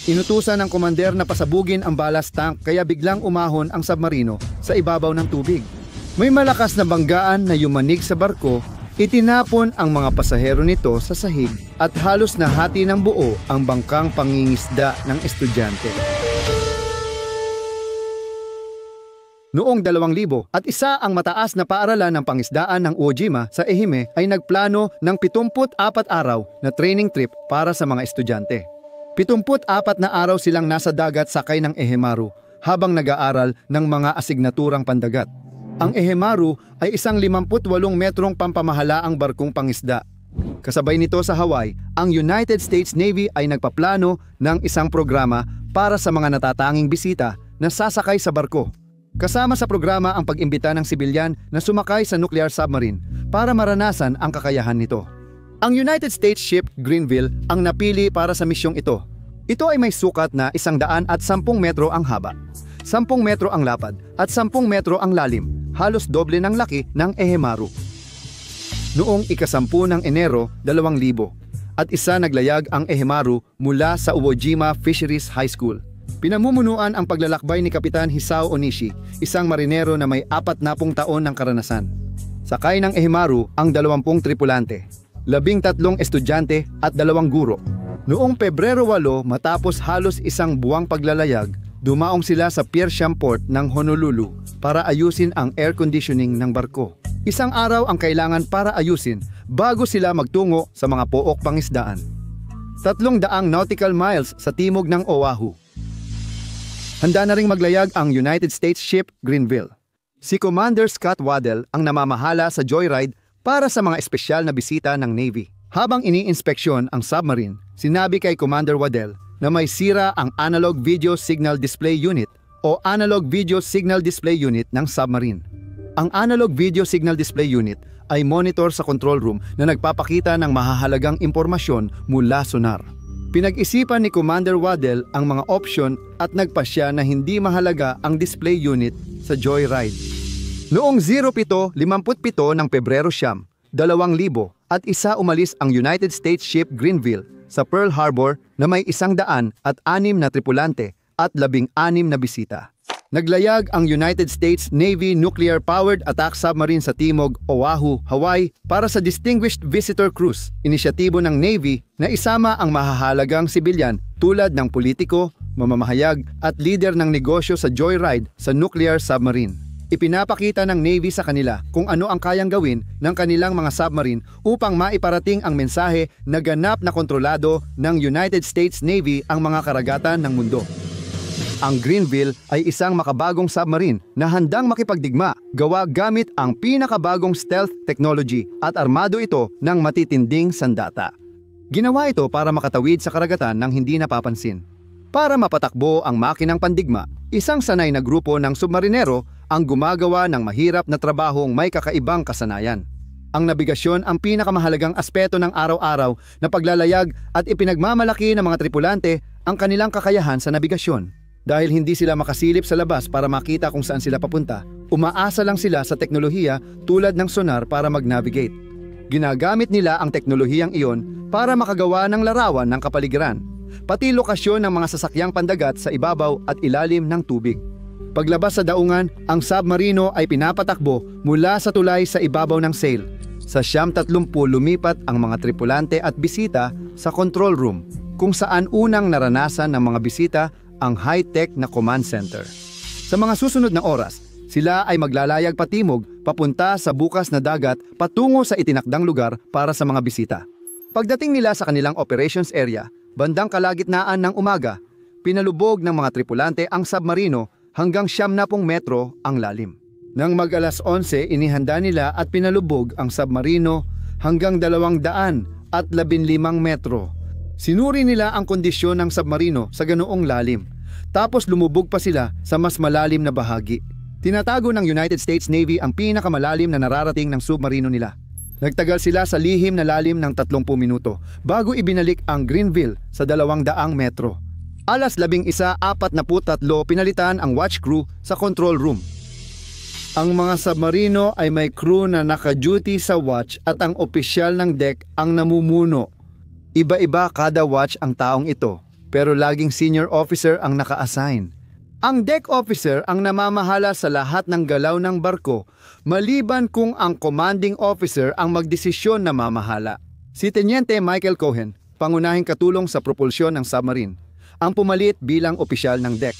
Inutusan ng komander na pasabugin ang ballast tank kaya biglang umahon ang submarino sa ibabaw ng tubig. May malakas na banggaan na yumanig sa barko, itinapon ang mga pasahero nito sa sahig at halos nahati ng buo ang bangkang pangingisda ng estudyante. Noong 2000 at isa ang mataas na paaralan ng pangisdaan ng Uo Jima sa Ehime ay nagplano ng 74 araw na training trip para sa mga estudyante. 74 na araw silang nasa dagat sakay ng Ehemaru habang nag-aaral ng mga asignaturang pandagat. Ang Ehemaru ay isang 58 metrong pampamahalaang barkong pangisda. Kasabay nito sa Hawaii, ang United States Navy ay nagpaplano ng isang programa para sa mga natatanging bisita na sasakay sa barko. Kasama sa programa ang pag-imbita ng sibilyan na sumakay sa nuclear submarine para maranasan ang kakayahan nito. Ang United States ship Greenville ang napili para sa misyong ito. Ito ay may sukat na 110 metro ang haba, 10 metro ang lapad at 10 metro ang lalim, halos doble ng laki ng Ehemaru. Noong ika-10 ng Enero 2000 at isa naglayag ang Ehemaru mula sa Uo Jima Fisheries High School. Pinamumunuan ang paglalakbay ni Kapitan Hisao Onishi, isang marinero na may 40 taon ng karanasan. Sakay ng Ehemaru ang 20 tripulante, 13 estudyante at 2 guro. Noong Pebrero 8 matapos halos isang buwang paglalayag, dumaong sila sa Piersiam Port ng Honolulu para ayusin ang air conditioning ng barko. Isang araw ang kailangan para ayusin bago sila magtungo sa mga pook pangisdaan. 300 nautical miles sa timog ng Oahu. Handa na ring maglayag ang United States ship Greenville. Si Commander Scott Waddell ang namamahala sa joyride para sa mga espesyal na bisita ng Navy. Habang iniinspeksyon ang submarine, sinabi kay Commander Waddell na may sira ang Analog Video Signal Display Unit o Analog Video Signal Display Unit ng submarine. Ang Analog Video Signal Display Unit ay monitor sa control room na nagpapakita ng mahahalagang impormasyon mula sonar. Pinag-isipan ni Commander Waddell ang mga opsyon at nagpasya na hindi mahalaga ang display unit sa joyride. Noong 07:57 ng Pebrero 2000 at isa umalis ang United States ship Greenville sa Pearl Harbor na may 106 na tripulante at 16 na bisita. Naglayag ang United States Navy Nuclear-Powered Attack Submarine sa Timog, Oahu, Hawaii para sa Distinguished Visitor Cruise, inisyatibo ng Navy na isama ang mahahalagang sibilyan tulad ng politiko, mamamahayag at leader ng negosyo sa joyride sa nuclear submarine. Ipinapakita ng Navy sa kanila kung ano ang kayang gawin ng kanilang mga submarine upang maiparating ang mensahe na ganap na kontrolado ng United States Navy ang mga karagatan ng mundo. Ang Greenville ay isang makabagong submarine na handang makipagdigma, gawa gamit ang pinakabagong stealth technology at armado ito ng matitinding sandata. Ginawa ito para makatawid sa karagatan ng hindi napapansin. Para mapatakbo ang makinang pandigma, isang sanay na grupo ng submarinero ang gumagawa ng mahirap na trabahong may kakaibang kasanayan. Ang nabigasyon ang pinakamahalagang aspeto ng araw-araw na paglalayag at ipinagmamalaki ng mga tripulante ang kanilang kakayahan sa nabigasyon. Dahil hindi sila makasilip sa labas para makita kung saan sila papunta, umaasa lang sila sa teknolohiya tulad ng sonar para mag-navigate. Ginagamit nila ang teknolohiyang iyon para makagawa ng larawan ng kapaligiran, pati lokasyon ng mga sasakyang pandagat sa ibabaw at ilalim ng tubig. Paglabas sa daungan, ang submarino ay pinapatakbo mula sa tulay sa ibabaw ng sail. Sa 30 lumipat ang mga tripulante at bisita sa control room, kung saan unang naranasan ng mga bisita ang high-tech na command center. Sa mga susunod na oras, sila ay maglalayag patimog papunta sa bukas na dagat patungo sa itinakdang lugar para sa mga bisita. Pagdating nila sa kanilang operations area, bandang kalagitnaan ng umaga, pinalubog ng mga tripulante ang submarino hanggang 70 metro ang lalim. Nang mag-alas 11, inihanda nila at pinalubog ang submarino hanggang 215 metro. Sinuri nila ang kondisyon ng submarino sa ganoong lalim. Tapos lumubog pa sila sa mas malalim na bahagi. Tinatago ng United States Navy ang pinakamalalim na nararating ng submarino nila. Nagtagal sila sa lihim na lalim ng 30 minuto bago ibinalik ang Greenville sa 200 metro. Alas 11:43 pinalitan ang watch crew sa control room. Ang mga submarino ay may crew na naka-duty sa watch at ang opisyal ng deck ang namumuno. Iba-iba kada watch ang taong ito, pero laging senior officer ang naka-assign. Ang deck officer ang namamahala sa lahat ng galaw ng barko, maliban kung ang commanding officer ang magdesisyon na mamahala. Si Teniente Michael Cohen, pangunahing katulong sa propulsyon ng submarine, ang pumalit bilang opisyal ng deck.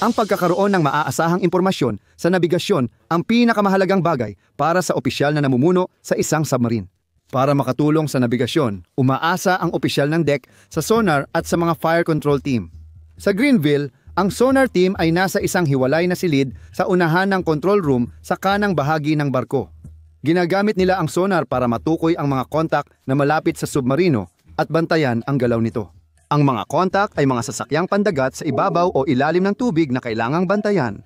Ang pagkakaroon ng maaasahang impormasyon sa nabigasyon ang pinakamahalagang bagay para sa opisyal na namumuno sa isang submarine. Para makatulong sa nabigasyon, umaasa ang opisyal ng deck sa sonar at sa mga fire control team. Sa Greenville, ang sonar team ay nasa isang hiwalay na silid sa unahan ng control room sa kanang bahagi ng barko. Ginagamit nila ang sonar para matukoy ang mga kontak na malapit sa submarino at bantayan ang galaw nito. Ang mga kontak ay mga sasakyang pandagat sa ibabaw o ilalim ng tubig na kailangang bantayan.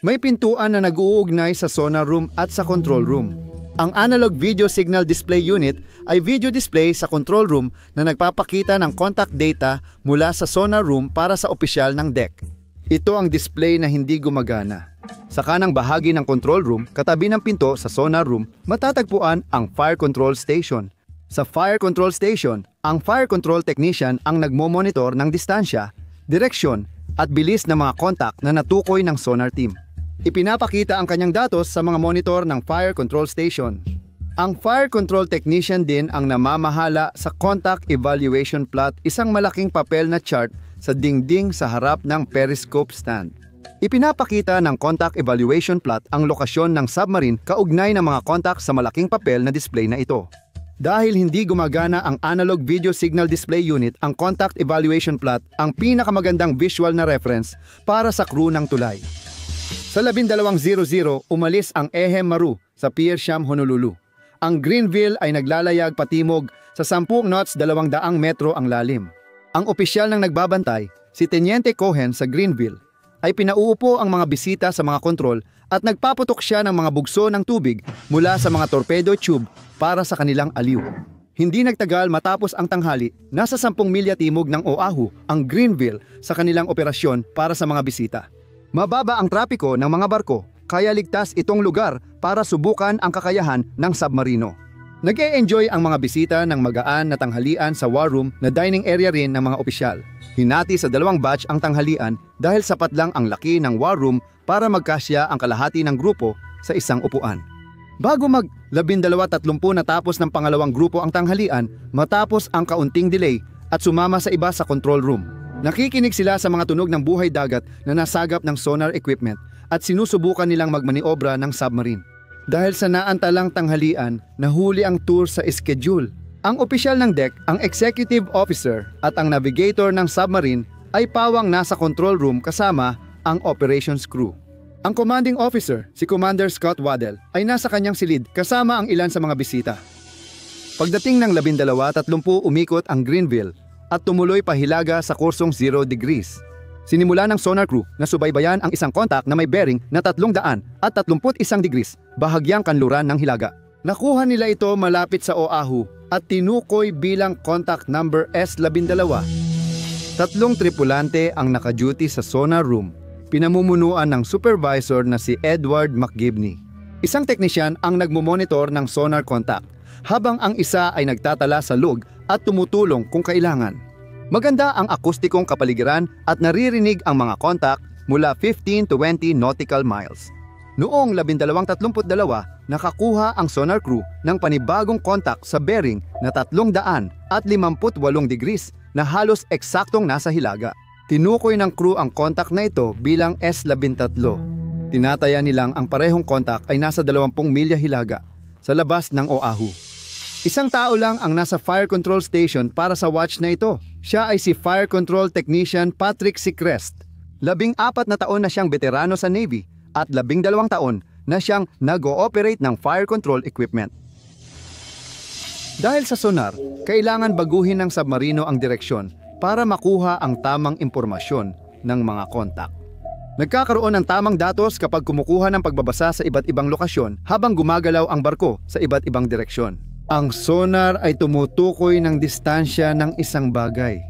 May pintuan na nag-uugnay sa sonar room at sa control room. Ang Analog Video Signal Display Unit ay video display sa control room na nagpapakita ng contact data mula sa sonar room para sa opisyal ng deck. Ito ang display na hindi gumagana. Sa kanang bahagi ng control room, katabi ng pinto sa sonar room, matatagpuan ang Fire Control Station. Sa Fire Control Station, ang Fire Control Technician ang nagmo-monitor ng distansya, direksyon at bilis ng mga contact na natukoy ng sonar team. Ipinapakita ang kanyang datos sa mga monitor ng Fire Control Station. Ang Fire Control Technician din ang namamahala sa Contact Evaluation Plot, isang malaking papel na chart sa dingding sa harap ng periscope stand. Ipinapakita ng Contact Evaluation Plot ang lokasyon ng submarine kaugnay ng mga contact sa malaking papel na display na ito. Dahil hindi gumagana ang Analog Video Signal Display Unit, ang Contact Evaluation Plot ang pinakamagandang visual na reference para sa crew ng tulay. Sa 12:00, umalis ang Ehem Maru sa Pier Siyam, Honolulu. Ang Greenville ay naglalayag patimog sa 10 knots 200 metro ang lalim. Ang opisyal ng nagbabantay, si Teniente Cohen sa Greenville, ay pinauupo ang mga bisita sa mga kontrol at nagpaputok siya ng mga bugso ng tubig mula sa mga torpedo tube para sa kanilang aliw. Hindi nagtagal matapos ang tanghali, nasa 10 milya timog ng Oahu ang Greenville sa kanilang operasyon para sa mga bisita. Mababa ang trapiko ng mga barko, kaya ligtas itong lugar para subukan ang kakayahan ng submarino. Nag-e-enjoy ang mga bisita ng magaan na tanghalian sa war room na dining area rin ng mga opisyal. Hinati sa 2 batch ang tanghalian dahil sapat lang ang laki ng war room para magkasya ang kalahati ng grupo sa isang upuan. Bago mag 12:30 natapos ng pangalawang grupo ang tanghalian matapos ang kaunting delay at sumama sa iba sa control room. Nakikinig sila sa mga tunog ng buhay dagat na nasagap ng sonar equipment at sinusubukan nilang magmaniobra ng submarine. Dahil sa naantalang tanghalian, nahuli ang tour sa schedule. Ang opisyal ng deck, ang executive officer at ang navigator ng submarine ay pawang nasa control room kasama ang operations crew. Ang commanding officer, si Commander Scott Waddell, ay nasa kanyang silid kasama ang ilan sa mga bisita. Pagdating ng 12:30 umikot ang Greenville at tumuloy pahilaga sa kursong 0 degrees. Sinimula ng sonar crew na subaybayan ang isang kontak na may bearing na 331 degrees, bahagyang kanluran ng hilaga. Nakuha nila ito malapit sa Oahu at tinukoy bilang contact number S12. 3 tripulante ang naka-duty sa sonar room, pinamumunuan ng supervisor na si Edward McGibney. Isang teknisyan ang nagmumonitor ng sonar contact, habang ang isa ay nagtatala sa log at tumutulong kung kailangan. Maganda ang akustikong kapaligiran at naririnig ang mga kontak mula 15 to 20 nautical miles. Noong 1232, nakakuha ang sonar crew ng panibagong kontak sa bearing na 358 degrees na halos eksaktong nasa hilaga. Tinukoy ng crew ang kontak na ito bilang S13. Tinataya nilang ang parehong kontak ay nasa 20 milya hilaga sa labas ng Oahu. Isang tao lang ang nasa fire control station para sa watch na ito. Siya ay si Fire Control Technician Patrick Seacrest. 14 na taon na siyang veterano sa Navy at 12 taon na siyang nag-ooperate ng fire control equipment. Dahil sa sonar, kailangan baguhin ng submarino ang direksyon para makuha ang tamang impormasyon ng mga kontak. Nagkakaroon ng tamang datos kapag kumukuha ng pagbabasa sa iba't ibang lokasyon habang gumagalaw ang barko sa iba't ibang direksyon. Ang sonar ay tumutukoy ng distansya ng isang bagay.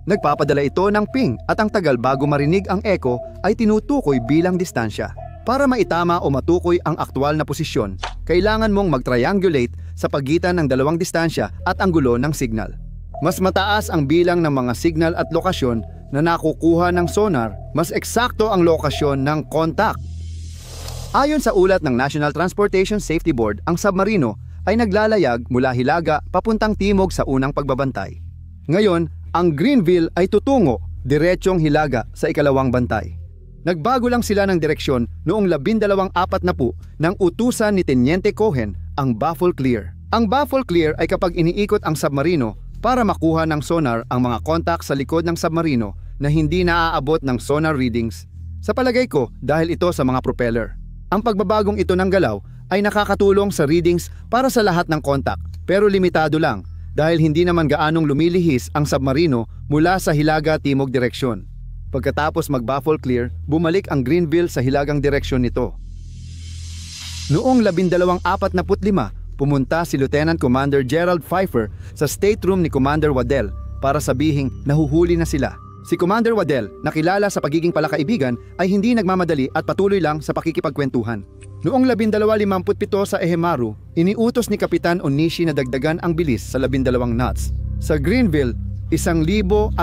Nagpapadala ito ng ping at ang tagal bago marinig ang echo ay tinutukoy bilang distansya. Para maitama o matukoy ang aktwal na posisyon, kailangan mong mag-triangulate sa pagitan ng dalawang distansya at anggulo ng signal. Mas mataas ang bilang ng mga signal at lokasyon na nakukuha ng sonar, mas eksakto ang lokasyon ng contact. Ayon sa ulat ng National Transportation Safety Board, ang submarino ay naglalayag mula Hilaga papuntang timog sa unang pagbabantay. Ngayon, ang Greenville ay tutungo diretsyong Hilaga sa ikalawang bantay. Nagbago lang sila ng direksyon noong 12:40 nang utusan ni Teniente Cohen ang baffle clear. Ang baffle clear ay kapag iniikot ang submarino para makuha ng sonar ang mga kontak sa likod ng submarino na hindi naaabot ng sonar readings. Sa palagay ko, dahil ito sa mga propeller. Ang pagbabagong ito ng galaw ay nakakatulong sa readings para sa lahat ng kontak, pero limitado lang dahil hindi naman gaanong lumilihis ang submarino mula sa Hilaga timog direksyon. Pagkatapos mag-baffle clear, bumalik ang Greenville sa hilagang direksyon nito. Noong 12:45, pumunta si Lieutenant Commander Gerald Pfeiffer sa stateroom ni Commander Waddell para sabihing nahuhuli na sila. Si Commander Waddell, nakilala sa pagiging palakaibigan, ay hindi nagmamadali at patuloy lang sa pakikipagkwentuhan. Noong 12:57 sa Ehemaru, iniutos ni Kapitan Onishi na dagdagan ang bilis sa 12 knots. Sa Greenville, 1,300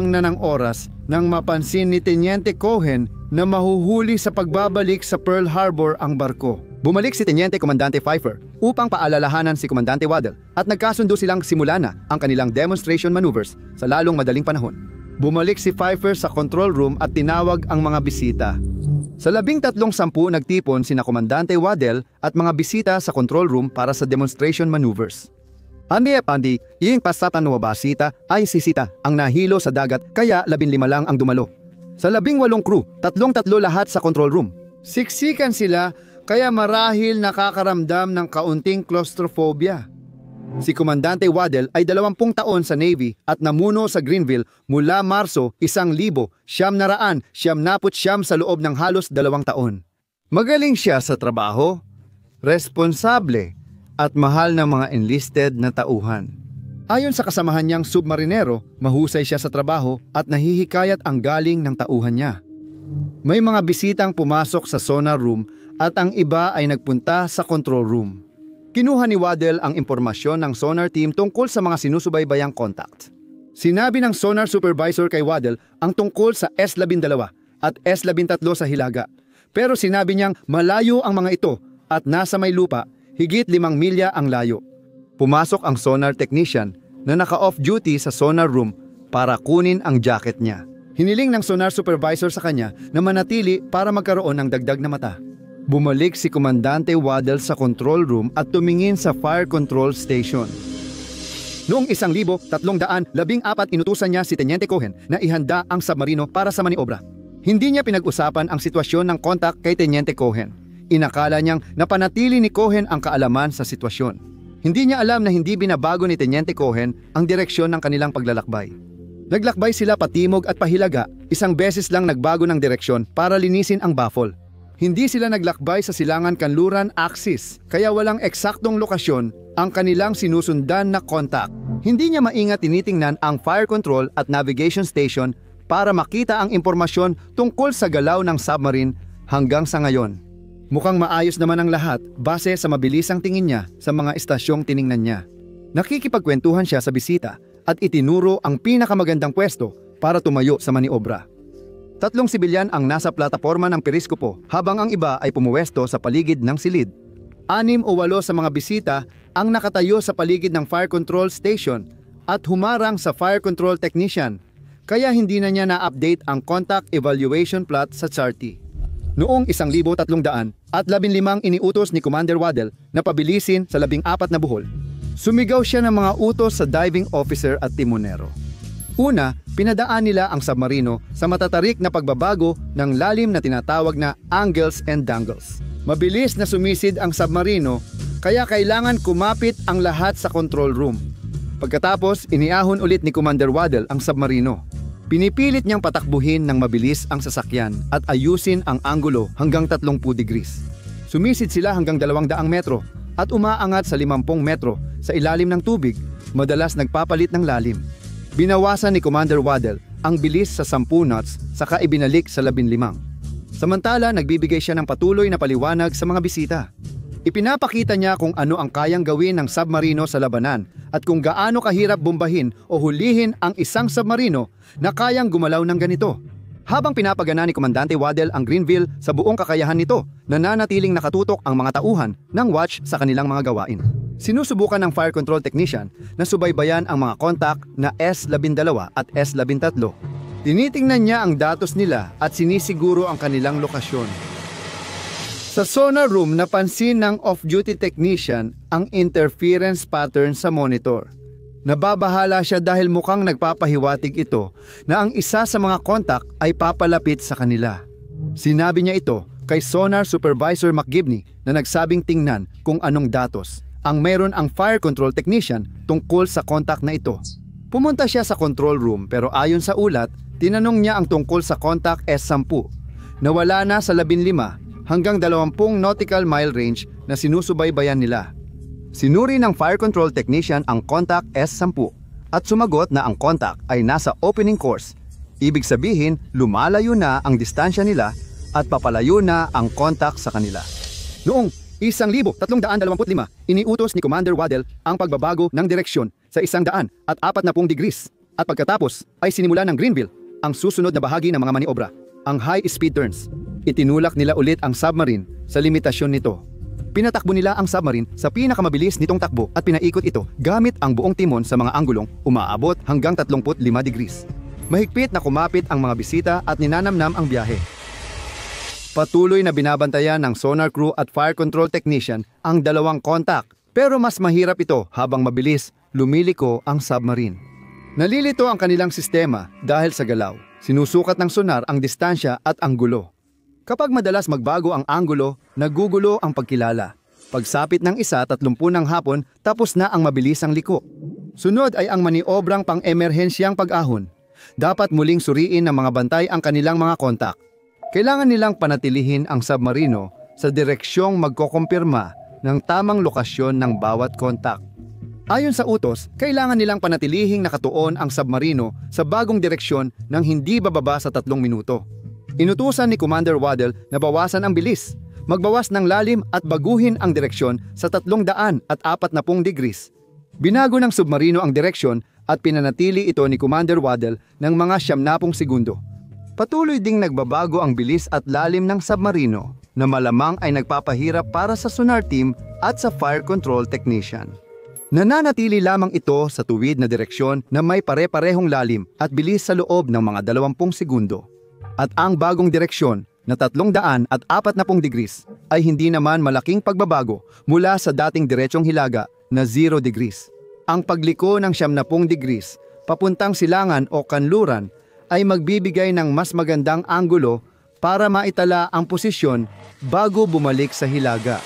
na ng oras nang mapansin ni Teniente Cohen na mahuhuli sa pagbabalik sa Pearl Harbor ang barko. Bumalik si Teniente Komandante Pfeiffer upang paalalahanan si Komandante Waddell at nagkasundo silang simula na ang kanilang demonstration maneuvers sa lalong madaling panahon. Bumalik si Pfeiffer sa control room at tinawag ang mga bisita. Sa 13:10 nagtipon sina Komandante Waddell at mga bisita sa control room para sa demonstration maneuvers. Pandi, yung pasatan ng basita ay sisita ang nahilo sa dagat kaya 15 lang ang dumalo. Sa 18 crew, 3 lahat sa control room. Siksikan sila kaya marahil nakakaramdam ng kaunting claustrophobia. Si Komandante Waddell ay 20 taon sa Navy at namuno sa Greenville mula Marso 1999 sa loob ng halos 2 taon. Magaling siya sa trabaho, responsable, at mahal ng mga enlisted na tauhan. Ayon sa kasamahan niyang submarinero, mahusay siya sa trabaho at nahihikayat ang galing ng tauhan niya. May mga bisitang pumasok sa sonar room at ang iba ay nagpunta sa control room. Kinuha ni Waddell ang impormasyon ng sonar team tungkol sa mga sinusubaybayang contact. Sinabi ng sonar supervisor kay Waddell ang tungkol sa S-12 at S-13 sa Hilaga. Pero sinabi niyang malayo ang mga ito at nasa may lupa, higit 5 milya ang layo. Pumasok ang sonar technician na naka-off duty sa sonar room para kunin ang jacket niya. Hiniling ng sonar supervisor sa kanya na manatili para magkaroon ng dagdag na mata. Bumalik si Komandante Waddell sa control room at tumingin sa fire control station. Noong 1314, inutusan niya si Teniente Cohen na ihanda ang submarino para sa maniobra. Hindi niya pinag-usapan ang sitwasyon ng kontak kay Teniente Cohen. Inakala niyang napanatili ni Cohen ang kaalaman sa sitwasyon. Hindi niya alam na hindi binabago ni Teniente Cohen ang direksyon ng kanilang paglalakbay. Naglakbay sila patimog at pahilaga, 1 beses lang nagbago ng direksyon para linisin ang baffle. Hindi sila naglakbay sa silangan kanluran axis, kaya walang eksaktong lokasyon ang kanilang sinusundan na contact. Hindi niya maingat tinitingnan ang fire control at navigation station para makita ang impormasyon tungkol sa galaw ng submarine hanggang sa ngayon. Mukhang maayos naman ang lahat base sa mabilisang tingin niya sa mga estasyong tiningnan niya. Nakikipagkwentuhan siya sa bisita at itinuro ang pinakamagandang pwesto para tumayo sa maniobra. 3 sibilyan ang nasa plataporma ng periskopo habang ang iba ay pumuwesto sa paligid ng silid. 6 o 8 sa mga bisita ang nakatayo sa paligid ng fire control station at humarang sa fire control technician, kaya hindi na niya na-update ang contact evaluation plot sa charty. Noong 1315 iniutos ni Commander Waddell na pabilisin sa 14 na buhol. Sumigaw siya ng mga utos sa diving officer at timonero. Una, pinadaan nila ang submarino sa matatarik na pagbabago ng lalim na tinatawag na angles and dangles. Mabilis na sumisid ang submarino kaya kailangan kumapit ang lahat sa control room. Pagkatapos, iniahon ulit ni Commander Waddell ang submarino. Pinipilit niyang patakbuhin ng mabilis ang sasakyan at ayusin ang anggulo hanggang 30 degrees. Sumisid sila hanggang 200 metro at umaangat sa 50 metro sa ilalim ng tubig, madalas nagpapalit ng lalim. Binawasan ni Commander Waddell ang bilis sa 10 knots saka ibinalik sa 15. Samantala, nagbibigay siya ng patuloy na paliwanag sa mga bisita. Ipinapakita niya kung ano ang kayang gawin ng submarino sa labanan at kung gaano kahirap bombahin o hulihin ang isang submarino na kayang gumalaw ng ganito. Habang pinapagana ni Komandante Waddell ang Greenville sa buong kakayahan nito, nananatiling nakatutok ang mga tauhan ng watch sa kanilang mga gawain. Sinusubukan ng fire control technician na subaybayan ang mga kontak na S-12 at S-13. Tinitingnan niya ang datos nila at sinisiguro ang kanilang lokasyon. Sa sonar room, napansin ng off-duty technician ang interference pattern sa monitor. Nababahala siya dahil mukhang nagpapahiwatig ito na ang isa sa mga kontak ay papalapit sa kanila. Sinabi niya ito kay Sonar Supervisor McGibney na nagsabing tingnan kung anong datos ang meron ang fire control technician tungkol sa kontak na ito. Pumunta siya sa control room pero ayon sa ulat, tinanong niya ang tungkol sa kontak S10 na wala na sa 15 hanggang 20 nautical mile range na sinusubaybayan nila. Sinuri ng fire control technician ang kontak S10 at sumagot na ang kontak ay nasa opening course. Ibig sabihin, lumalayo na ang distansya nila at papalayo na ang kontak sa kanila. Noong 1325, iniutos ni Commander Waddell ang pagbabago ng direksyon sa 140 degrees at pagkatapos ay sinimula ng Greenville ang susunod na bahagi ng mga maniobra, ang high-speed turns. Itinulak nila ulit ang submarine sa limitasyon nito. Pinatakbo nila ang submarine sa pinakamabilis nitong takbo at pinaikot ito gamit ang buong timon sa mga anggulong umaabot hanggang 35 degrees. Mahigpit na kumapit ang mga bisita at ninanamnam ang biyahe. Patuloy na binabantayan ng sonar crew at fire control technician ang dalawang kontak, pero mas mahirap ito habang mabilis lumiliko ang submarine. Nalilito ang kanilang sistema dahil sa galaw. Sinusukat ng sonar ang distansya at anggulo. Kapag madalas magbago ang anggulo, nagugulo ang pagkilala. Pagsapit ng 1:30 ng hapon, tapos na ang mabilisang liko. Sunod ay ang maniobrang pang-emerhensyang pag-ahon. Dapat muling suriin ng mga bantay ang kanilang mga kontak. Kailangan nilang panatilihin ang submarino sa direksyong magkokumpirma ng tamang lokasyon ng bawat kontak. Ayon sa utos, kailangan nilang panatilihing nakatuon ang submarino sa bagong direksyon ng hindi bababa sa 3 minuto. Inutusan ni Commander Waddell na bawasan ang bilis, magbawas ng lalim at baguhin ang direksyon sa 340 degrees. Binago ng submarino ang direksyon at pinanatili ito ni Commander Waddell ng mga 90 segundo. Patuloy ding nagbabago ang bilis at lalim ng submarino na malamang ay nagpapahirap para sa sonar team at sa fire control technician. Nananatili lamang ito sa tuwid na direksyon na may pare-parehong lalim at bilis sa loob ng mga 20 segundo. At ang bagong direksyon na 340 degrees ay hindi naman malaking pagbabago mula sa dating diretsong hilaga na 0 degrees. Ang pagliko ng 90 degrees papuntang silangan o kanluran ay magbibigay ng mas magandang anggulo para maitala ang posisyon bago bumalik sa hilaga.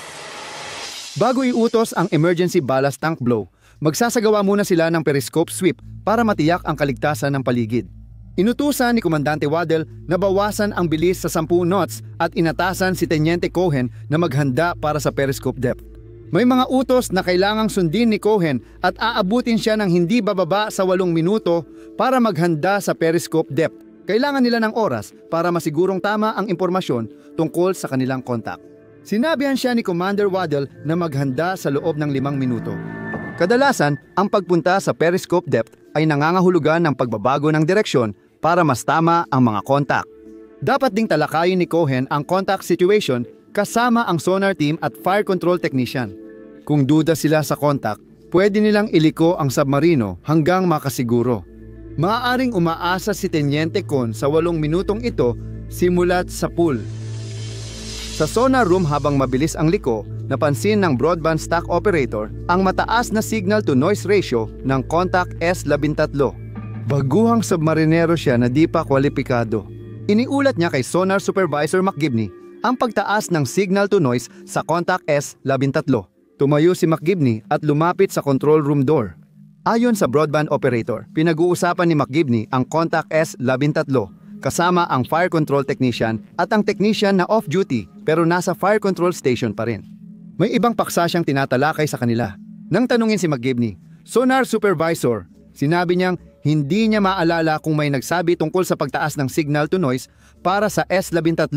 Bago iutos ang emergency ballast tank blow, magsasagawa muna sila ng periscope sweep para matiyak ang kaligtasan ng paligid. Inutusan ni Komandante Waddell na bawasan ang bilis sa 10 knots at inatasan si Teniente Cohen na maghanda para sa periscope depth. May mga utos na kailangang sundin ni Cohen at aabutin siya ng hindi bababa sa 8 minuto para maghanda sa periscope depth. Kailangan nila ng oras para masigurong tama ang impormasyon tungkol sa kanilang kontak. Sinabihan siya ni Commander Waddell na maghanda sa loob ng 5 minuto. Kadalasan, ang pagpunta sa periscope depth ay nangangahulugan ng pagbabago ng direksyon para mas tama ang mga kontak. Dapat ding talakayin ni Cohen ang contact situation kasama ang sonar team at fire control technician. Kung duda sila sa kontak, pwede nilang iliko ang submarino hanggang makasiguro. Maaaring umaasa si Teniente Con sa 8 minutong ito simulat sa pool. Sa sonar room habang mabilis ang liko, napansin ng broadband stack operator ang mataas na signal-to-noise ratio ng contact S-13. Baguhang submarinero siya na di pa kwalipikado. Iniulat niya kay Sonar Supervisor McGibney ang pagtaas ng signal-to-noise sa contact S-13. Tumayo si McGibney at lumapit sa control room door. Ayon sa broadband operator, pinag-uusapan ni McGibney ang contact S-13 kasama ang fire control technician at ang technician na off-duty pero nasa fire control station pa rin. May ibang paksa siyang tinatalakay sa kanila. Nang tanungin si McGibney, Sonar Supervisor, sinabi niyang hindi niya maalala kung may nagsabi tungkol sa pagtaas ng signal to noise para sa S-13.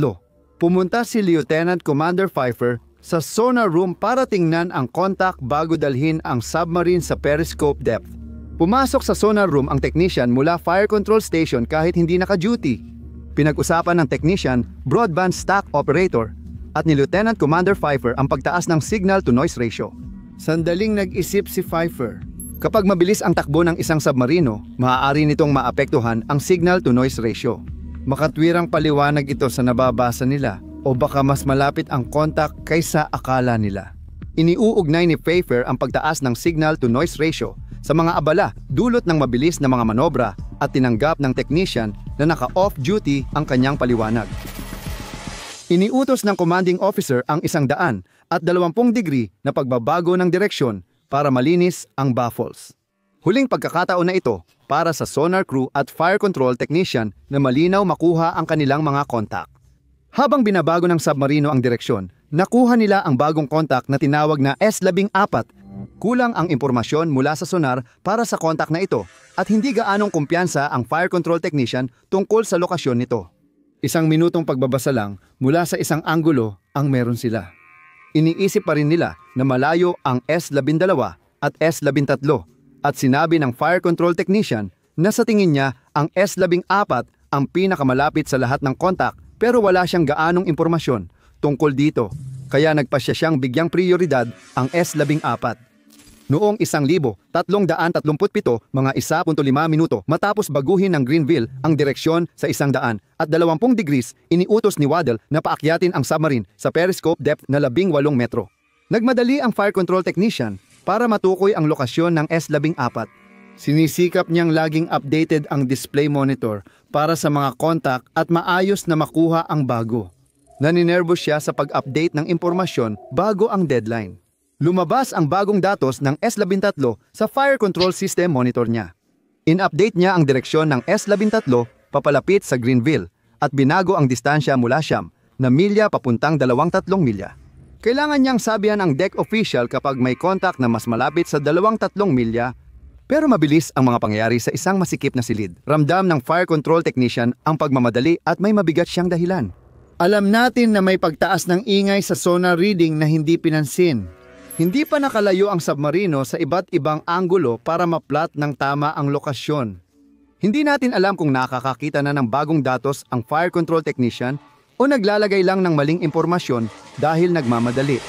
Pumunta si Lieutenant Commander Pfeiffer sa sonar room para tingnan ang contact bago dalhin ang submarine sa periscope depth. Pumasok sa sonar room ang technician mula fire control station kahit hindi naka-duty. Pinag-usapan ng technician, broadband stack operator, at ni Lieutenant Commander Pfeiffer ang pagtaas ng signal to noise ratio. Sandaling nag-isip si Pfeiffer. Kapag mabilis ang takbo ng isang submarino, maaari nitong maapektuhan ang signal to noise ratio. Makatwirang paliwanag ito sa nababasa nila o baka mas malapit ang contact kaysa akala nila. Iniuugnay ni Pfeiffer ang pagtaas ng signal to noise ratio sa mga abala dulot ng mabilis na mga manobra at tinanggap ng technician na naka-off duty ang kanyang paliwanag. Iniutos ng commanding officer ang 120 degree na pagbabago ng direksyon para malinis ang baffles. Huling pagkakataon na ito para sa sonar crew at fire control technician na malinaw makuha ang kanilang mga contact. Habang binabago ng submarino ang direksyon, nakuha nila ang bagong contact na tinawag na S-14. Kulang ang impormasyon mula sa sonar para sa contact na ito at hindi gaanong kumpiyansa ang fire control technician tungkol sa lokasyon nito. 1 minutong pagbabasa lang mula sa isang anggulo ang meron sila. Iniisip pa rin nila na malayo ang S-12 at S-13 at sinabi ng fire control technician na sa tingin niya ang S-14 ang pinakamalapit sa lahat ng contact pero wala siyang gaanong impormasyon tungkol dito kaya nagpasya siyang bigyang prioridad ang S-14. Noong 1337, mga 1.5 minuto matapos baguhin ng Greenville ang direksyon sa 120 degrees, iniutos ni Waddell na paakyatin ang submarine sa periscope depth na 18 metro. Nagmadali ang fire control technician para matukoy ang lokasyon ng S-14. Sinisikap niyang laging updated ang display monitor para sa mga contact at maayos na makuha ang bago. Naninervous siya sa pag-update ng impormasyon bago ang deadline. Lumabas ang bagong datos ng S-13 sa fire control system monitor niya. In-update niya ang direksyon ng S-13 papalapit sa Greenville at binago ang distansya mula Siam na milya papuntang 23 milya. Kailangan niyang sabihan ang deck official kapag may contact na mas malapit sa 23 milya, pero mabilis ang mga pangyayari sa isang masikip na silid. Ramdam ng fire control technician ang pagmamadali at may mabigat siyang dahilan. Alam natin na may pagtaas ng ingay sa sonar reading na hindi pinansin. Hindi pa nakalayo ang submarino sa iba't ibang anggulo para ma-plot ng tama ang lokasyon. Hindi natin alam kung nakakakita na ng bagong datos ang fire control technician o naglalagay lang ng maling impormasyon dahil nagmamadali.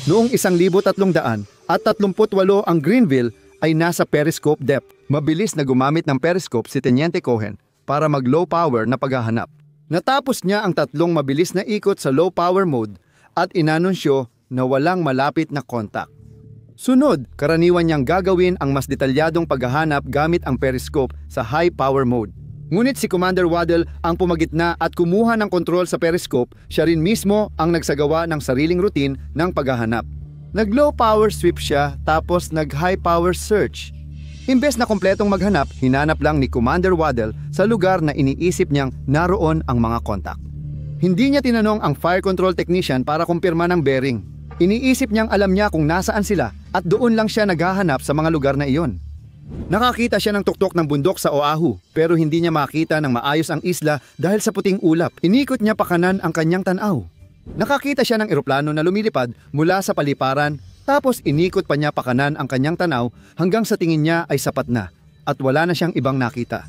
Noong 1,338 ang Greenville ay nasa periscope depth. Mabilis na gumamit ng periscope si Teniente Cohen para mag-low power na paghahanap. Natapos niya ang 3 mabilis na ikot sa low power mode at inanunsyo na walang malapit na contact. Sunod, karaniwan niyang gagawin ang mas detalyadong paghahanap gamit ang periscope sa high power mode. Ngunit si Commander Waddell ang pumagitna at kumuha ng kontrol sa periscope, siya rin mismo ang nagsagawa ng sariling routine ng paghahanap. Nag-low power sweep siya tapos nag-high power search. Imbes na kompletong maghanap, hinanap lang ni Commander Waddell sa lugar na iniisip niyang naroon ang mga contact. Hindi niya tinanong ang fire control technician para kumpirma ng bearing. Iniisip niyang alam niya kung nasaan sila at doon lang siya naghahanap sa mga lugar na iyon. Nakakita siya ng tuktok ng bundok sa Oahu pero hindi niya makita ng maayos ang isla dahil sa puting ulap. Inikot niya pakanan ang kanyang tanaw. Nakakita siya ng eroplano na lumilipad mula sa paliparan tapos inikot pa niya pakanan ang kanyang tanaw hanggang sa tingin niya ay sapat na at wala na siyang ibang nakita.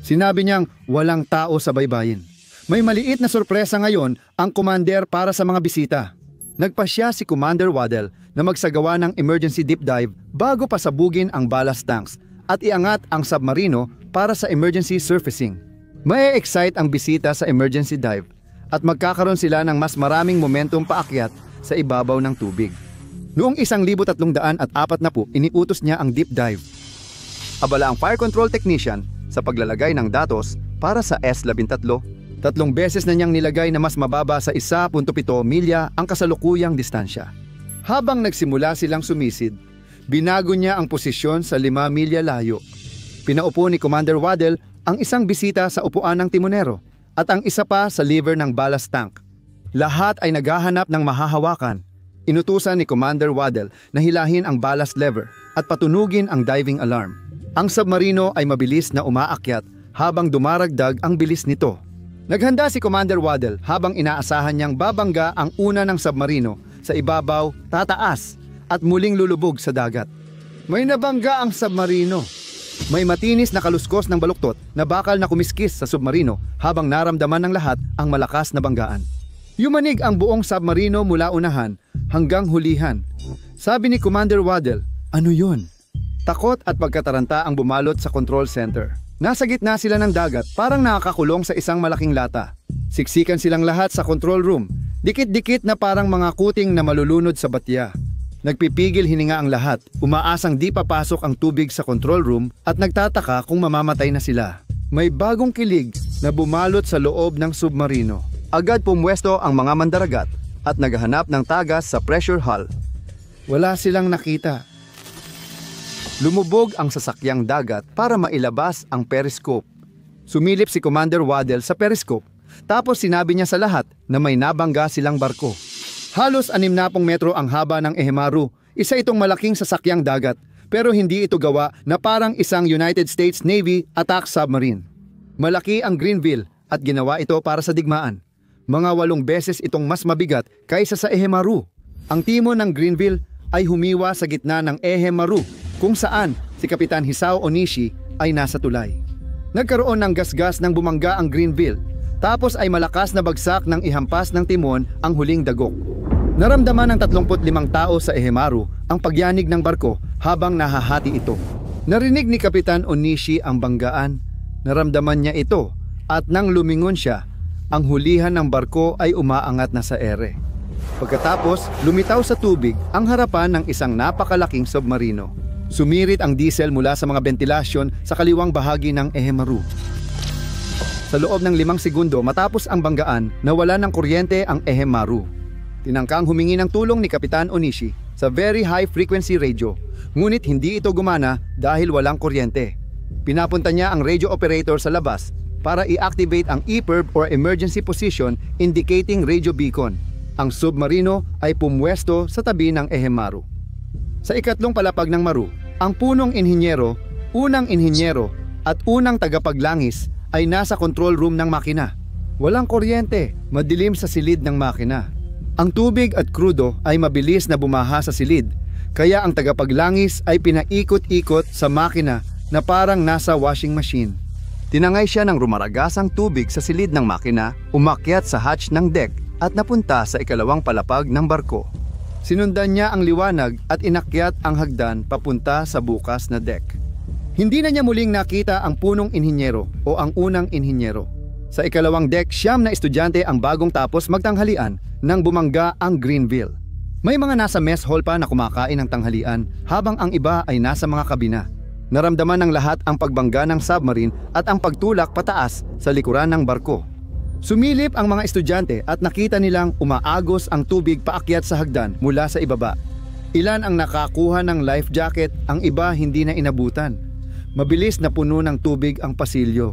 Sinabi niyang walang tao sa baybayin. May maliit na sorpresa ngayon ang commander para sa mga bisita. Nagpasya si Commander Waddell na magsagawa ng emergency deep dive bago pasabugin ang ballast tanks at iangat ang submarino para sa emergency surfacing. Mae-excite ang bisita sa emergency dive at magkakaroon sila ng mas maraming momentum paakyat sa ibabaw ng tubig. Noong 1,340, iniutos niya ang deep dive. Abala ang fire control technician sa paglalagay ng datos para sa S-13. 3 beses na niyang nilagay na mas mababa sa 1.7 milya ang kasalukuyang distansya. Habang nagsimula silang sumisid, binago niya ang posisyon sa 5 milya layo. Pinaupo ni Commander Waddell ang isang bisita sa upuan ng timonero at ang isa pa sa lever ng ballast tank. Lahat ay naghahanap ng mahahawakan. Inutusan ni Commander Waddell na hilahin ang ballast lever at patunugin ang diving alarm. Ang submarino ay mabilis na umaakyat habang dumaragdag ang bilis nito. Naghanda si Commander Waddell habang inaasahan niyang babangga ang una ng submarino sa ibabaw, tataas, at muling lulubog sa dagat. May nabangga ang submarino. May matinis na kaluskos ng baluktot na bakal na kumiskis sa submarino habang naramdaman ng lahat ang malakas na banggaan. Yumanig ang buong submarino mula unahan hanggang hulihan. Sabi ni Commander Waddell, "Ano yun?" Takot at pagkataranta ang bumalot sa control center. Nasa gitna sila ng dagat, parang nakakakulong sa isang malaking lata. Siksikan silang lahat sa control room, dikit-dikit na parang mga kuting na malulunod sa batya. Nagpipigil hininga ang lahat, umaasang di papasok ang tubig sa control room at nagtataka kung mamamatay na sila. May bagong kilig na bumalot sa loob ng submarino. Agad pumwesto ang mga mandaragat at naghahanap ng tagas sa pressure hull. Wala silang nakita. Lumubog ang sasakyang dagat para mailabas ang periscope. Sumilip si Commander Waddell sa periscope, tapos sinabi niya sa lahat na may nabangga silang barko. Halos 60 metro ang haba ng Ehemaru, isa itong malaking sasakyang dagat, pero hindi ito gawa na parang isang United States Navy attack submarine. Malaki ang Greenville at ginawa ito para sa digmaan. Mga 8 beses itong mas mabigat kaysa sa Ehemaru. Ang timon ng Greenville ay humiwa sa gitna ng Ehemaru, kung saan si Kapitan Hisao Onishi ay nasa tulay. Nagkaroon ng gasgas nang bumangga ang Greenville, tapos ay malakas na bagsak ng ihampas ng timon ang huling dagok. Naramdaman ng 35 tao sa Ehemaru ang pagyanig ng barko habang nahahati ito. Narinig ni Kapitan Onishi ang banggaan. Naramdaman niya ito at nang lumingon siya, ang hulihan ng barko ay umaangat na sa ere. Pagkatapos, lumitaw sa tubig ang harapan ng isang napakalaking submarino. Sumirit ang diesel mula sa mga ventilasyon sa kaliwang bahagi ng Ehemaru. Sa loob ng 5 segundo matapos ang banggaan, nawala ng kuryente ang Ehemaru. Tinangkang humingi ng tulong ni Kapitan Onishi sa very high frequency radio, ngunit hindi ito gumana dahil walang kuryente. Pinapunta niya ang radio operator sa labas para i-activate ang EPIRB or Emergency Position Indicating Radio Beacon. Ang submarino ay pumwesto sa tabi ng Ehemaru. Sa ikatlong palapag ng Maru, ang punong inhinyero, unang inhinyero at unang tagapaglangis ay nasa control room ng makina. Walang kuryente, madilim sa silid ng makina. Ang tubig at krudo ay mabilis na bumaha sa silid, kaya ang tagapaglangis ay pinaikot-ikot sa makina na parang nasa washing machine. Tinangay siya ng rumaragasang tubig sa silid ng makina, umakyat sa hatch ng deck at napunta sa ikalawang palapag ng barko. Sinundan niya ang liwanag at inakyat ang hagdan papunta sa bukas na deck. Hindi na niya muling nakita ang punong inhinyero o ang unang inhinyero. Sa ikalawang deck, 9 na estudyante ang bagong tapos magtanghalian nang bumangga ang Greenville. May mga nasa mess hall pa na kumakain ng tanghalian habang ang iba ay nasa mga kabina. Naramdaman ng lahat ang pagbangga ng submarine at ang pagtulak pataas sa likuran ng barko. Sumilip ang mga estudyante at nakita nilang umaagos ang tubig paakyat sa hagdan mula sa ibaba. Ilan ang nakakuha ng life jacket, ang iba hindi na inabutan. Mabilis na puno ng tubig ang pasilyo.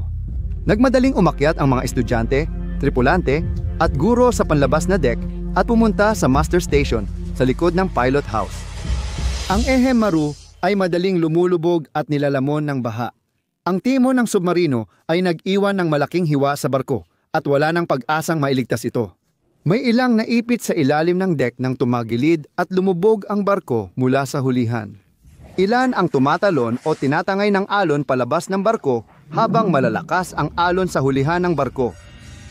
Nagmadaling umakyat ang mga estudyante, tripulante at guro sa panlabas na deck at pumunta sa master station sa likod ng pilot house. Ang Ehemaru ay madaling lumulubog at nilalamon ng baha. Ang timon ng submarino ay nag-iwan ng malaking hiwa sa barko at wala nang pag-asang mailigtas ito. May ilang naipit sa ilalim ng deck nang tumagilid at lumubog ang barko mula sa hulihan. Ilan ang tumatalon o tinatangay ng alon palabas ng barko habang malalakas ang alon sa hulihan ng barko.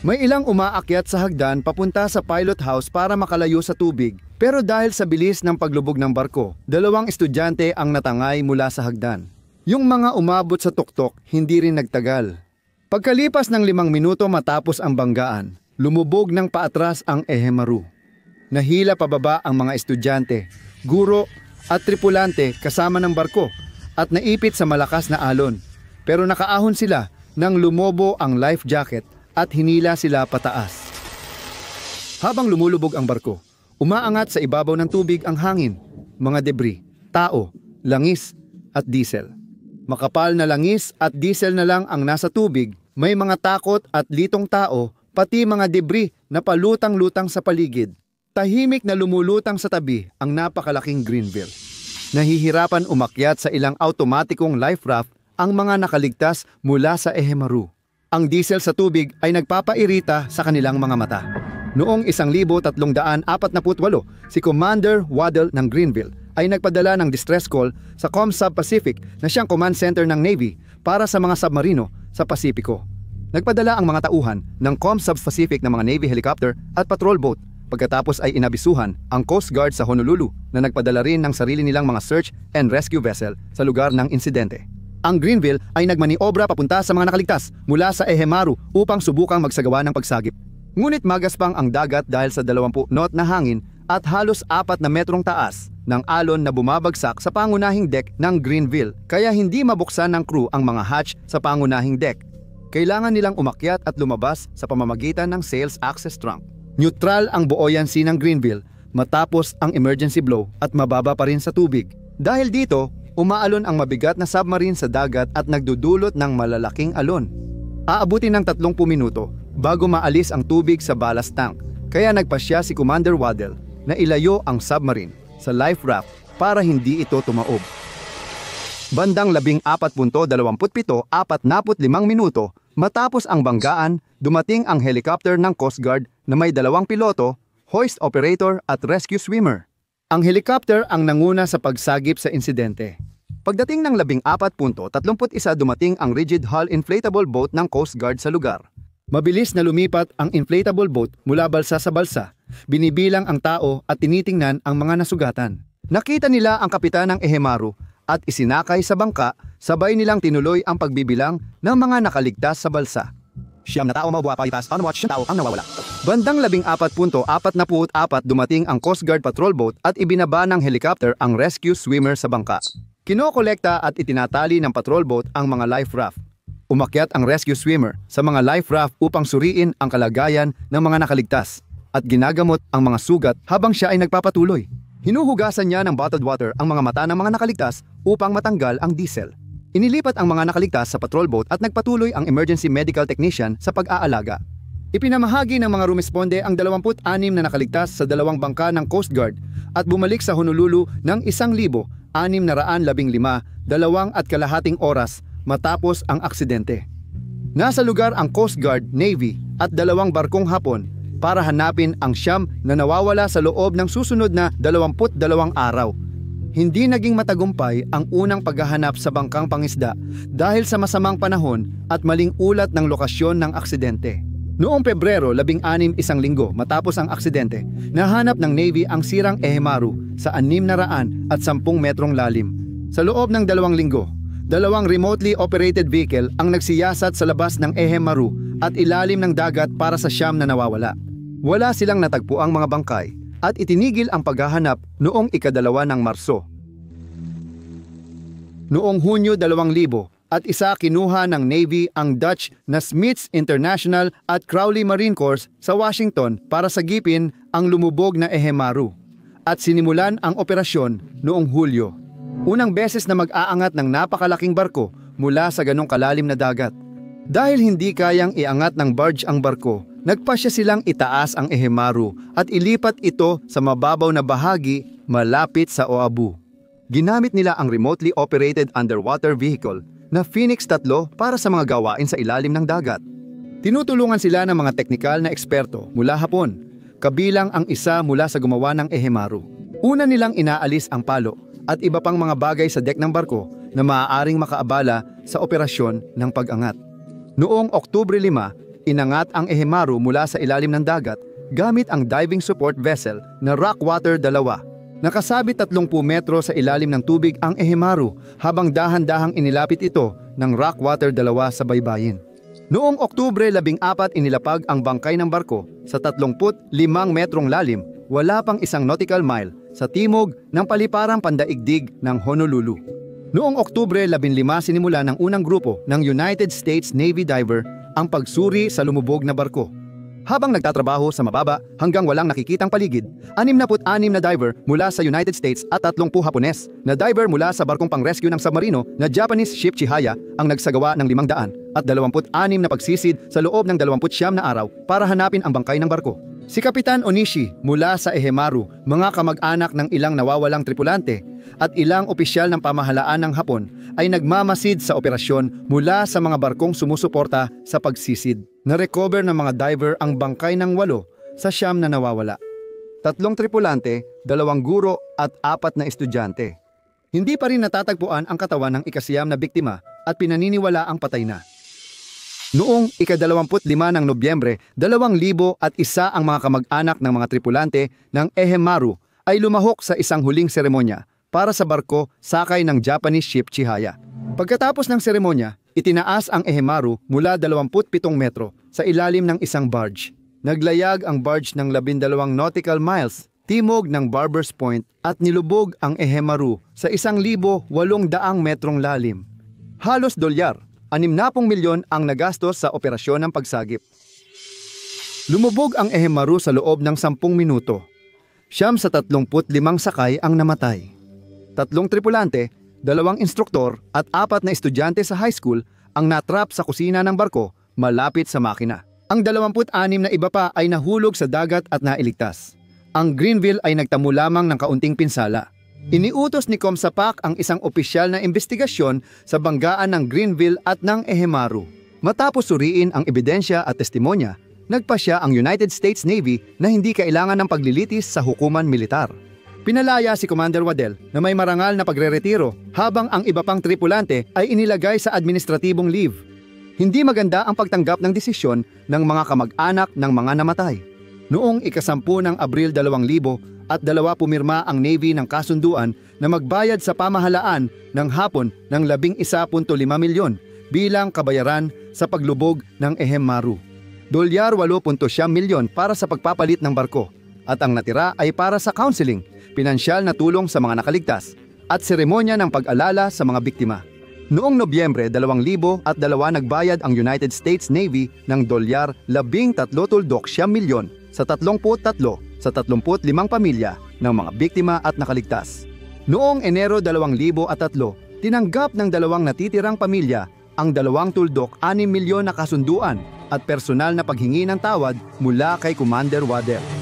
May ilang umaakyat sa hagdan papunta sa pilot house para makalayo sa tubig, pero dahil sa bilis ng paglubog ng barko, 2 estudyante ang natangay mula sa hagdan. Yung mga umabot sa tuktok hindi rin nagtagal. Pagkalipas ng 5 minuto matapos ang banggaan, lumubog ng paatras ang Ehemaru. Nahila pababa ang mga estudyante, guro at tripulante kasama ng barko at naipit sa malakas na alon. Pero nakaahon sila nang lumobo ang life jacket at hinila sila pataas. Habang lumulubog ang barko, umaangat sa ibabaw ng tubig ang hangin, mga debris, tao, langis at diesel. Makapal na langis at diesel na lang ang nasa tubig, may mga takot at litong tao, pati mga debris na palutang-lutang sa paligid. Tahimik na lumulutang sa tabi ang napakalaking Greenville. Nahihirapan umakyat sa ilang automatikong life raft ang mga nakaligtas mula sa Ehemaru. Ang diesel sa tubig ay nagpapairita sa kanilang mga mata. Noong 1348, si Commander Waddell ng Greenville ay nagpadala ng distress call sa ComSub Pacific na siyang command center ng Navy para sa mga submarino sa Pasipiko. Nagpadala ang mga tauhan ng ComSub Pacific ng mga Navy helicopter at patrol boat. Pagkatapos ay inabisuhan ang Coast Guard sa Honolulu na nagpadala rin ng sarili nilang mga search and rescue vessel sa lugar ng insidente. Ang Greenville ay nagmaniobra papunta sa mga nakaligtas mula sa Ehemaru upang subukang magsagawa ng pagsagip. Ngunit magaspang ang dagat dahil sa 20 knot na hangin at halos 4 na metrong taas ng alon na bumabagsak sa pangunahing deck ng Greenville, kaya hindi mabuksan ng crew ang mga hatch sa pangunahing deck. Kailangan nilang umakyat at lumabas sa pamamagitan ng sails access trunk. Neutral ang buoyancy ng Greenville matapos ang emergency blow at mababa pa rin sa tubig. Dahil dito, umaalon ang mabigat na submarine sa dagat at nagdudulot ng malalaking alon. Aabutin ng 30 minuto bago maalis ang tubig sa ballast tank, kaya nagpasya si Commander Waddell na ilayo ang submarine sa life raft para hindi ito tumaob. Bandang 14:27, 45 minuto matapos ang banggaan, dumating ang helicopter ng Coast Guard na may 2 piloto, hoist operator at rescue swimmer. Ang helicopter ang nanguna sa pagsagip sa insidente. Pagdating ng 14:31, dumating ang rigid hull inflatable boat ng Coast Guard sa lugar. Mabilis na lumipat ang inflatable boat mula balsa sa balsa, binibilang ang tao at tinitingnan ang mga nasugatan. Nakita nila ang kapitan ng Ehemaru at isinakay sa bangka, sabay nilang tinuloy ang pagbibilang ng mga nakaligtas sa balsa. Siyam na tao mabuwapalipas, on-watch na tao ang nawawala. Bandang 14:44, dumating ang Coast Guard patrol boat at ibinaba ng helicopter ang rescue swimmer sa bangka. Kinokolekta at itinatali ng patrol boat ang mga life raft. Umakyat ang rescue swimmer sa mga life raft upang suriin ang kalagayan ng mga nakaligtas at ginagamot ang mga sugat habang siya ay nagpapatuloy. Hinuhugasan niya ng bottled water ang mga mata ng mga nakaligtas upang matanggal ang diesel. Inilipat ang mga nakaligtas sa patrol boat at nagpatuloy ang emergency medical technician sa pag-aalaga. Ipinamahagi ng mga rumisponde ang 26 na nakaligtas sa 2 bangka ng Coast Guard at bumalik sa Honolulu ng 1,615, 2.5 oras matapos ang aksidente. Nasa lugar ang Coast Guard, Navy at 2 barkong Hapon para hanapin ang 9 na nawawala sa loob ng susunod na 22 araw. Hindi naging matagumpay ang unang paghahanap sa bangkang pangisda dahil sa masamang panahon at maling ulat ng lokasyon ng aksidente. Noong Pebrero 16, 1 linggo matapos ang aksidente, nahanap ng Navy ang sirang Ehemaru sa 610 metrong lalim. Sa loob ng 2 linggo, 2 remotely operated vehicle ang nagsiyasat sa labas ng Ehemaru at ilalim ng dagat para sa 9 na nawawala. Wala silang natagpuang mga bangkay at itinigil ang paghahanap noong 2 ng Marso. Noong Hunyo 2000 at kinuha ng Navy ang Dutch na Smiths International at Crowley Marine Corps sa Washington para sagipin ang lumubog na Ehemaru at sinimulan ang operasyon noong Hulyo. Unang beses na mag-aangat ng napakalaking barko mula sa ganong kalalim na dagat. Dahil hindi kayang iangat ng barge ang barko, nagpasya silang itaas ang Ehemaru at ilipat ito sa mababaw na bahagi malapit sa Oahu. Ginamit nila ang remotely operated underwater vehicle na Phoenix 3 para sa mga gawain sa ilalim ng dagat. Tinutulungan sila ng mga teknikal na eksperto mula Hapon, kabilang ang isa mula sa gumawa ng Ehemaru. Una nilang inaalis ang palo at iba pang mga bagay sa deck ng barko na maaaring makaabala sa operasyon ng pag-angat. Noong Oktubre 5, inangat ang Ehemaru mula sa ilalim ng dagat gamit ang diving support vessel na Rockwater 2. Nakasabit 30 metro sa ilalim ng tubig ang Ehemaru habang dahan-dahang inilapit ito ng Rockwater 2 sa baybayin. Noong Oktubre 14, inilapag ang bangkay ng barko sa 35 metrong lalim, wala pang 1 nautical mile sa timog ng paliparang pandaigdig ng Honolulu. Noong Oktubre 15, sinimula ng unang grupo ng United States Navy diver ang pagsuri sa lumubog na barko. Habang nagtatrabaho sa mababa hanggang walang nakikitang paligid, 66 na diver mula sa United States at 30 Hapones na diver mula sa barkong pang-rescue ng submarino na Japanese ship Chihaya ang nagsagawa ng 500 at 26 na pagsisid sa loob ng 29 na araw para hanapin ang bangkay ng barko. Si Kapitan Onishi mula sa Ehemaru, mga kamag-anak ng ilang nawawalang tripulante at ilang opisyal ng pamahalaan ng Hapon ay nagmamasid sa operasyon mula sa mga barkong sumusuporta sa pagsisid. Na-recover ng mga diver ang bangkay ng 8 sa 9 na nawawala. 3 tripulante, 2 guro at 4 na estudyante. Hindi pa rin natatagpuan ang katawan ng ika-9 na biktima at pinaniniwala ang patay na. Noong ika-25 ng Nobyembre, 2001 ang mga kamag-anak ng mga tripulante ng Ehemaru ay lumahok sa isang huling seremonya para sa barko sakay ng Japanese ship Chihaya. Pagkatapos ng seremonya, itinaas ang Ehemaru mula 27 metro sa ilalim ng isang barge. Naglayag ang barge ng 12 nautical miles timog ng Barbers Point at nilubog ang Ehemaru sa 1,800 metrong lalim. Halos $60 milyon ang nagastos sa operasyon ng pagsagip. Lumubog ang Ehemaru sa loob ng 10 minuto. 9 sa 35 sakay ang namatay. 3 tripulante, 2 instruktor at 4 na estudyante sa high school ang natrap sa kusina ng barko malapit sa makina. Ang 26 na iba pa ay nahulog sa dagat at nailigtas. Ang Greenville ay nagtamo lamang ng kaunting pinsala. Iniutos ni Comsapac ang isang opisyal na investigasyon sa banggaan ng Greenville at ng Ehemaru. Matapos suriin ang ebidensya at testimonya, nagpasya ang United States Navy na hindi kailangan ng paglilitis sa hukuman militar. Pinalaya si Commander Waddell na may marangal na pagreretiro habang ang iba pang tripulante ay inilagay sa administratibong leave. Hindi maganda ang pagtanggap ng desisyon ng mga kamag-anak ng mga namatay. Noong ika-10 ng Abril 2000 at 2 pumirma ang Navy ng kasunduan na magbayad sa pamahalaan ng hapon ng 11.5 milyon bilang kabayaran sa paglubog ng Ehemaru. $8.9 milyon para sa pagpapalit ng barko at ang natira ay para sa counseling, pinansyal na tulong sa mga nakaligtas at seremonya ng pag-alala sa mga biktima. Noong Nobyembre 2002 nagbayad ang United States Navy ng $13.9 milyon sa 33 sa 35 pamilya ng mga biktima at nakaligtas. Noong Enero 2003, tinanggap ng 2 natitirang pamilya ang $2.6 milyon na kasunduan at personal na paghingi ng tawad mula kay Commander Waddell.